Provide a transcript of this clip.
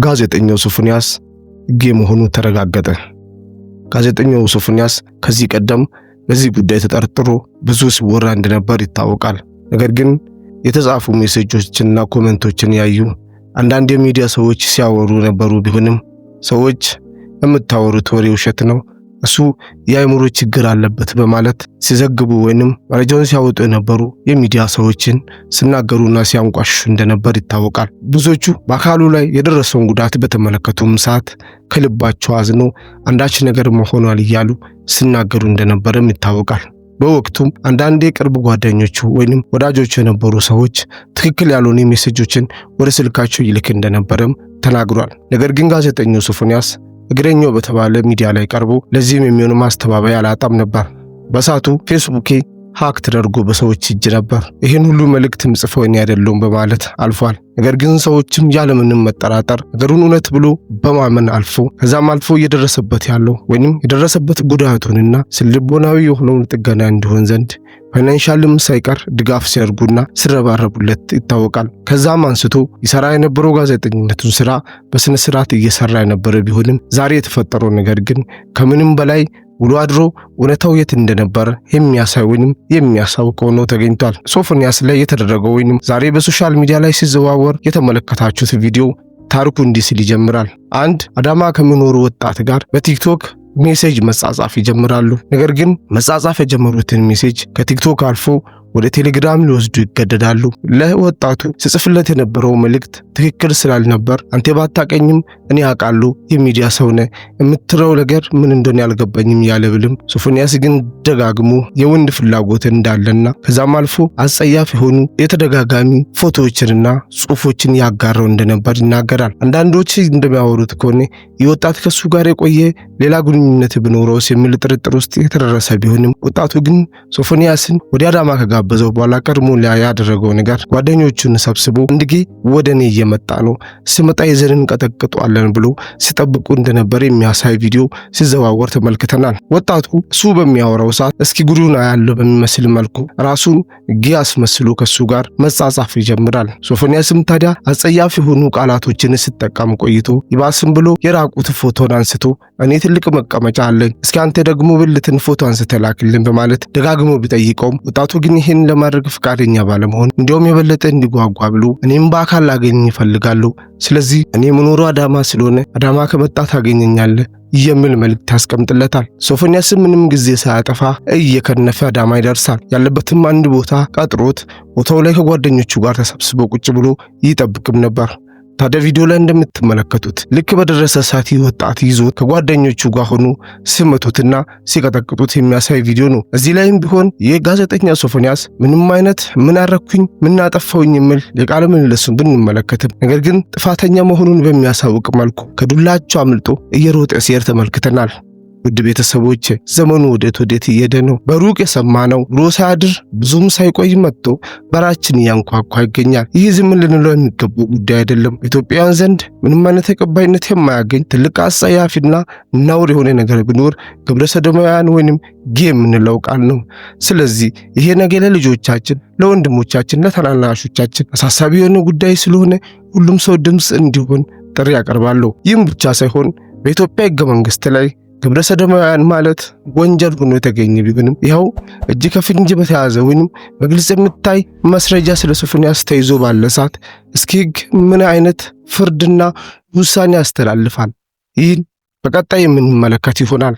ጋዜጠኛው ሶፎንያስ ጌ መሆኑ ተረጋገጠ። ጋዜጠኛው ሶፎንያስ ከዚህ ቀደም በዚህ ጉዳይ ተጠርጥሮ ብዙ ሲወራ እንደነበር ይታወቃል። ነገር ግን የተጻፉ ሜሴጆችና ኮሜንቶችን ያዩ አንዳንድ የሚዲያ ሰዎች ሲያወሩ ነበሩ። ቢሆንም ሰዎች የምታወሩት ወሬ ውሸት ነው፣ እሱ የአእምሮ ችግር አለበት በማለት ሲዘግቡ ወይንም መረጃውን ሲያወጡ የነበሩ የሚዲያ ሰዎችን ሲናገሩና ሲያንቋሽሹ እንደነበር ይታወቃል። ብዙዎቹ በአካሉ ላይ የደረሰውን ጉዳት በተመለከቱም ሰዓት ከልባቸው አዝነው አንዳች ነገር መሆኗል እያሉ ሲናገሩ እንደነበርም ይታወቃል። በወቅቱም አንዳንድ የቅርብ ጓደኞቹ ወይንም ወዳጆቹ የነበሩ ሰዎች ትክክል ያልሆኑ ሜሴጆችን ወደ ስልካቸው ይልክ እንደነበርም ተናግሯል። ነገር ግን ጋዜጠኛው ሶፎንያስ እግረኛው በተባለ ሚዲያ ላይ ቀርቦ ለዚህም የሚሆን ማስተባበያ አላጣም ነበር። በሳቱ ፌስቡኬ ሃክ ተደርጎ በሰዎች እጅ ነበር፣ ይህን ሁሉ መልእክት ምጽፈው እኔ አይደለሁም በማለት አልፏል። ነገር ግን ሰዎችም ያለምንም መጠራጠር ነገሩን እውነት ብሎ በማመን ከዛም አልፎ እየደረሰበት ያለው ወይንም የደረሰበት ጉዳቱንና ስልቦናዊ የሆነውን ጥገና እንዲሆን ዘንድ ፋይናንሻልም ሳይቀር ድጋፍ ሲያደርጉና ሲረባረቡለት ይታወቃል። ከዛም አንስቶ ይሰራ የነበረው ጋዜጠኝነቱን ስራ በስነ ስርዓት እየሰራ የነበረ ቢሆንም ዛሬ የተፈጠረው ነገር ግን ከምንም በላይ ውሎ አድሮ እውነታው የት እንደነበረ የሚያሳይ ወይንም የሚያሳውቅ ሆኖ ተገኝቷል። ሶፎንያስ ላይ የተደረገው ወይንም ዛሬ በሶሻል ሚዲያ ላይ ሲዘዋወር የተመለከታችሁት ቪዲዮ ታሪኩ እንዲህ ሲል ይጀምራል። አንድ አዳማ ከሚኖሩ ወጣት ጋር በቲክቶክ ሜሴጅ መጻጻፍ ይጀምራሉ። ነገር ግን መጻጻፍ የጀመሩትን ሜሴጅ ከቲክቶክ አልፎ ወደ ቴሌግራም ሊወስዱ ይገደዳሉ። ለወጣቱ ሲጽፍለት የነበረው መልእክት ትክክል ስላልነበር አንተ ባታቀኝም እኔ አውቃለሁ የሚዲያ ሰው ነህ የምትለው ነገር ምን እንደሆነ ያልገባኝም ያለ ብልም ሶፎንያስ ግን ደጋግሞ የወንድ ፍላጎት እንዳለና ከዛም አልፎ አጸያፍ የሆኑ የተደጋጋሚ ፎቶዎችንና ጽሑፎችን ያጋራው እንደነበር ይናገራል። አንዳንዶች እንደሚያወሩት ከሆነ የወጣት ከሱ ጋር የቆየ ሌላ ግንኙነት ቢኖረውስ የሚል ጥርጥር ውስጥ የተደረሰ ቢሆንም ወጣቱ ግን ሶፎንያስን ወደ አዳማ ከጋበዘው በኋላ ቀድሞ ያደረገው ነገር ጓደኞቹን ሰብስቦ እንድጌ ወደኔ እየመጣ ነው ስመጣ ይዘንን ቀጠቅጧለን ብሎ ሲጠብቁ እንደነበር የሚያሳይ ቪዲዮ ሲዘዋወር ተመልክተናል። ወጣቱ እሱ በሚያወራው ሰዓት እስኪ ጉዱና ያለው በሚመስል መልኩ ራሱን ጌ አስመስሎ ከሱ ጋር መጻጻፍ ይጀምራል። ሶፎንያስም ታዲያ አጸያፍ የሆኑ ቃላቶችን ሲጠቀም ቆይቶ ይባስም ብሎ የራቁት ፎቶን አንስቶ እኔ ትልቅ መቀመጫ አለኝ እስኪ አንተ ደግሞ ብልትን ፎቶ አንስተ ላክልን በማለት ደጋግሞ ቢጠይቀውም ወጣቱ ግን ይህን ለማድረግ ፈቃደኛ ባለመሆን እንዲያውም የበለጠ እንዲጓጓ ብሎ እኔም በአካል ላገኝ ይፈልጋለሁ፣ ስለዚህ እኔ መኖሩ አዳማ ስለሆነ አዳማ ከመጣ ታገኘኛለህ የሚል መልእክት ያስቀምጥለታል። ሶፎንያስም ምንም ጊዜ ሳያጠፋ እየከነፈ አዳማ ይደርሳል። ያለበትም አንድ ቦታ ቀጥሮት ቦታው ላይ ከጓደኞቹ ጋር ተሰብስበው ቁጭ ብሎ ይጠብቅም ነበር። ታዲያ ቪዲዮ ላይ እንደምትመለከቱት ልክ በደረሰ ሰዓት ወጣት ይዞት ከጓደኞቹ ጋር ሆኖ ሲመቱትና ሲቀጠቅጡት የሚያሳይ ቪዲዮ ነው። እዚህ ላይም ቢሆን የጋዜጠኛ ሶፎንያስ ምንም አይነት ምን አረኩኝ ምን አጠፋውኝ የሚል የቃለ ምልልሱን ብንመለከትም ነገር ግን ጥፋተኛ መሆኑን በሚያሳውቅ መልኩ ከዱላቸው አምልጦ እየሮጠ ሲሄድ ተመልክተናል። ውድ ቤተሰቦች ዘመኑ ወዴት እየሄደ ነው? በሩቅ የሰማነው ውሎ ሳያድር ብዙም ሳይቆይ መጥቶ በራችን እያንኳኳ ይገኛል። ይህ ዝም ልንለው የሚገባው ጉዳይ አይደለም። በኢትዮጵያውያን ዘንድ ምንም አይነት ተቀባይነት የማያገኝ ትልቅ አጸያፊና ነውር የሆነ ነገር ቢኖር ግብረ ሰዶማውያን ወይንም ጌ የምንለው ቃል ነው። ስለዚህ ይሄ ነገር ለልጆቻችን፣ ለወንድሞቻችን፣ ለታናናሾቻችን አሳሳቢ የሆነ ጉዳይ ስለሆነ ሁሉም ሰው ድምፅ እንዲሆን ጥሪ ያቀርባለሁ። ይህም ብቻ ሳይሆን በኢትዮጵያ ሕገ መንግስት ላይ ግብረ ሰዶማውያን ማለት ወንጀል ሆኖ የተገኘ ቢሆንም ይኸው እጅ ከፍንጅ በተያዘ ወይንም በግልጽ የምታይ ማስረጃ ስለ ሶፎንያስ ተይዞ ባለ ሰዓት እስኪ ሕግ ምን አይነት ፍርድና ውሳኔ ያስተላልፋል? ይህን በቀጣይ የምንመለከት ይሆናል።